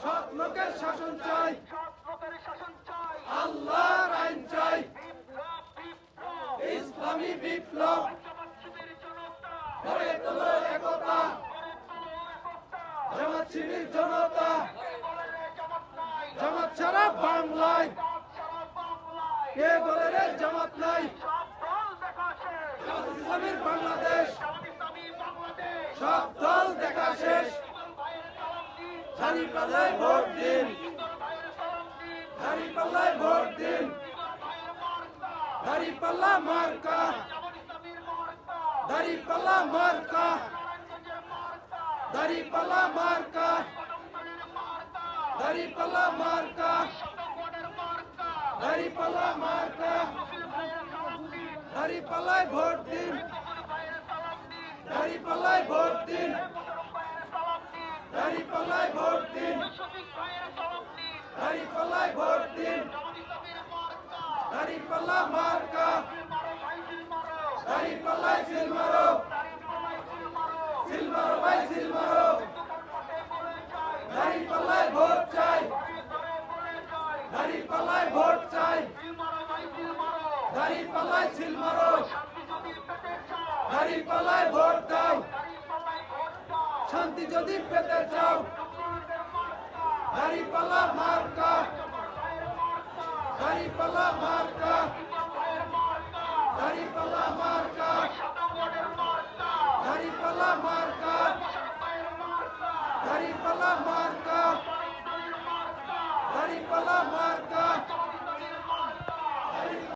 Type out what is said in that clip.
সৎ লোকের শাসন চাই, সৎ লোকের শাসন চাই, আল্লাহর আইন চাই, বিপ্লব বিপ্লব, ইসলামী বিপ্লব, জামাত শিবির জনতা, গড়ে তোলো একতা, গড়ে তোলো একতা, জামাত শিবির জনতা, কে বলে রে জামাত নাই, জামাত ছাড়া বাংলায়, জামাত ছাড়া বাংলায়, কে বলে রে জামাত নাই, সব দল দেখা শেষ, জামাত ইসলামীর বাংলাদেশ, জামাত ইসলামী বাংলাদেশ, সব দল দেখা শেষ, ইকবাল ভাইয়ের সালাম দিন, দাঁড়িপাল্লায় ভোট দিন, ইকবাল ভাইয়ের সালাম দিন, দাঁড়িপাল্লায় ভোট দিন, ইকবাল ভাইয়ের মার্কা, দাঁড়িপাল্লা মার্কা, জামাত ইসলামীর মার্কা, দাঁড়িপাল্লা মার্কা, নারায়ণগঞ্জের মার্কা, দাঁড়িপাল্লা মার্কা, কদমতলীর মার্কা, দাঁড়িপাল্লা মার্কা, শতকোটের মার্কা, দাঁড়িপাল্লা মার্কা, মুফিল ভাইয়ের সালাম দিন, দাঁড়িপাল্লায় ভোট দিন, মুফিল ভাইয়ের সালাম দিন, দাঁড়িপাল্লায় ভোট দিন, মোশাররফ ভাইয়ের সালাম দিন, দাঁড়িপাল্লায় ভোট দিন, শফিক ভাইয়ের সালাম দিন, দাঁড়িপাল্লায় ভোট দিন, জামাত ইসলামীর মার্কা, দাঁড়িপাল্লা মার্কা, মারো ভাই সিল মারো, দাঁড়িপাল্লায় সিল মারো, দাঁড়িপাল্লায় সিল মারো, সিল মারো ভাই সিল মারো, দোকান পাটে বলে যাই, দাঁড়িপাল্লায় ভোট চাই, ঘরে ঘরে বলে যাই, দাঁড়িপাল্লায় ভোট চাই, সিল মারো ভাই সিল মারো, দাঁড়িপাল্লায় সিল মারো, শান্তি যদি পেতে চাও, দাঁড়িপাল্লায় ভোট দাও, দাঁড়িপাল্লায় ভোট দাও, শান্তি যদি পেতে চাও, নজরুলদের মার্কা, দাঁড়িপাল্লা মার্কা, জামাত ভাইয়ের মার্কা, দাঁড়িপাল্লা মার্কা, ইকবাল ভাইয়ের মার্কা, দাঁড়িপাল্লা মার্কা।